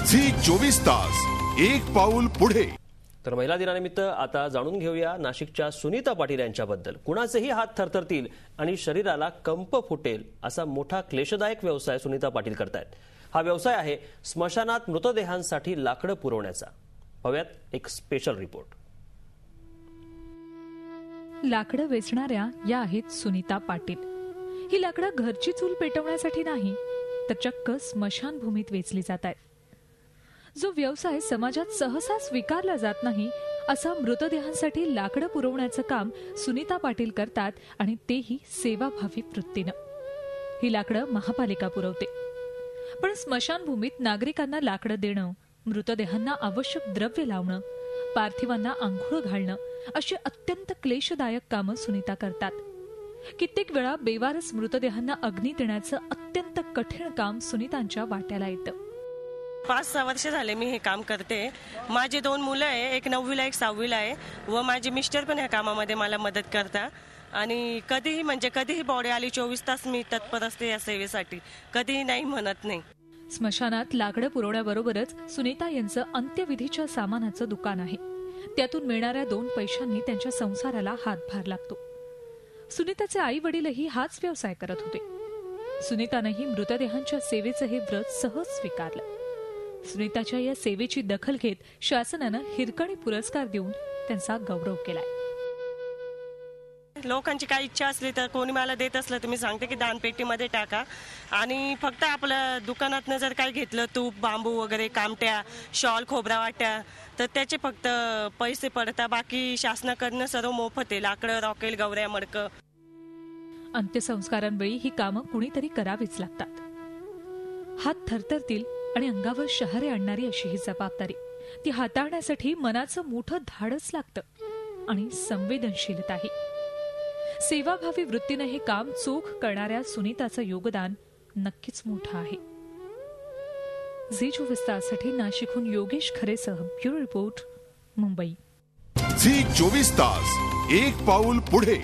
Zee 24 तास एक पाऊल पुढे। तर महिला दिनानिमित्त आता जाणून घेऊया नाशिकच्या सुनीता पाटील यांच्याबद्दल। कुणाचेही हात थरथरतील आणि शरीराला कंप फुटेल असा मोठा क्लेशदायक व्यवसाय सुनीता पाटील करतायत। हा व्यवसाय आहे स्मशानात मृतदेहांसाठी लाकडं पुरवण्याचा। पाहूयात एक स्पेशल रिपोर्ट। लाकडं वेचणाऱ्या या आहेत सुनीता पाटील। ही लाकडं घरची चूल पेटवण्यासाठी नाही तर चक्क स्मशानभूमीत वेचली जात आहेत। जो व्यवसाय समाजात सहसा स्वीकारला जात नाही असा मृतदेहांसाठी लाकडं पुरवण्याचं काम सुनीता पाटील करतात आणि तेही सेवाभावी वृत्तीनं। ही लाकडं महापालिका पुरवते, पण स्मशानभूमीत नागरिकांना लाकडं देणं, मृतदेहांना आवश्यक द्रव्य लावणं, पार्थिवांना आंघोळ घालणं अशी अत्यंत क्लेशदायक कामं सुनीता करतात। कित्येक वेळा बेवारस मृतदेहांना अग्नी देण्याचं अत्यंत कठीण काम सुनीतांच्या वाट्याला येतं। 5-6 वर्ष झाले मी हे काम करते। माझे 2 मुलं आहे, एक 9वीला एक 6वीला आहे व माझे मिस्टर पण या कामामध्ये मला मदत करतात। आणि कधीही बॉडी आली 24 तास मी तत्पर असते या सेवेसाठी, कधीही नाही म्हणत नाही। स्मशानात लाकडं पुरवण्याबरोबरच सुनीता यांचं अंत्यविधीच्या सामानाचं दुकान आहे। त्यातून मिळणाऱ्या 2 पैशांनी त्यांच्या संसाराला हातभार लागतो। सुनीताचे आई वडीलही हाच व्यवसाय करत होते। सुनीतानेही मृतदेहांच्या सेवेचं हे व्रत सहज स्वीकारलं। सुनीताच्या या सेवेची दखल घेत शासनानं हिरकणी पुरस्कार देऊन त्यांचा गौरव केलाय। लोकांची काही इच्छा असली तर कोणी मला देत असलं तर मी सांगते की दानपेटीमध्ये टाका। आणि फक्त आपल्या दुकानातनं जर काही घेतलं, तूप, बांबू वगैरे, कामट्या, शॉल, खोबरा वाट्या, तर त्याचे फक्त पैसे पडतात। बाकी शासनाकडनं सर्व मोफत आहे। लाकडं, रॉकेल, गवऱ्या, मडकं। अंत्यसंस्कारांवेळी ही कामं कुणीतरी करावीच लागतात। हात थरथरतील आणि अंगावर शहारे आणणारी अशी ही जबाबदारी, ती हाताळण्यासाठी मनाचं मोठं धाडस लागतं आणि संवेदनशीलताही। सेवाभावी वृत्तीनं हे काम चोख करणाऱ्या सुनीताचं योगदान नक्कीच मोठं आहे। झी 24 ताससाठी नाशिकहून योगेश खरेसह ब्युरो रिपोर्ट, मुंबई। झी 24 तास एक पाऊल पुढे।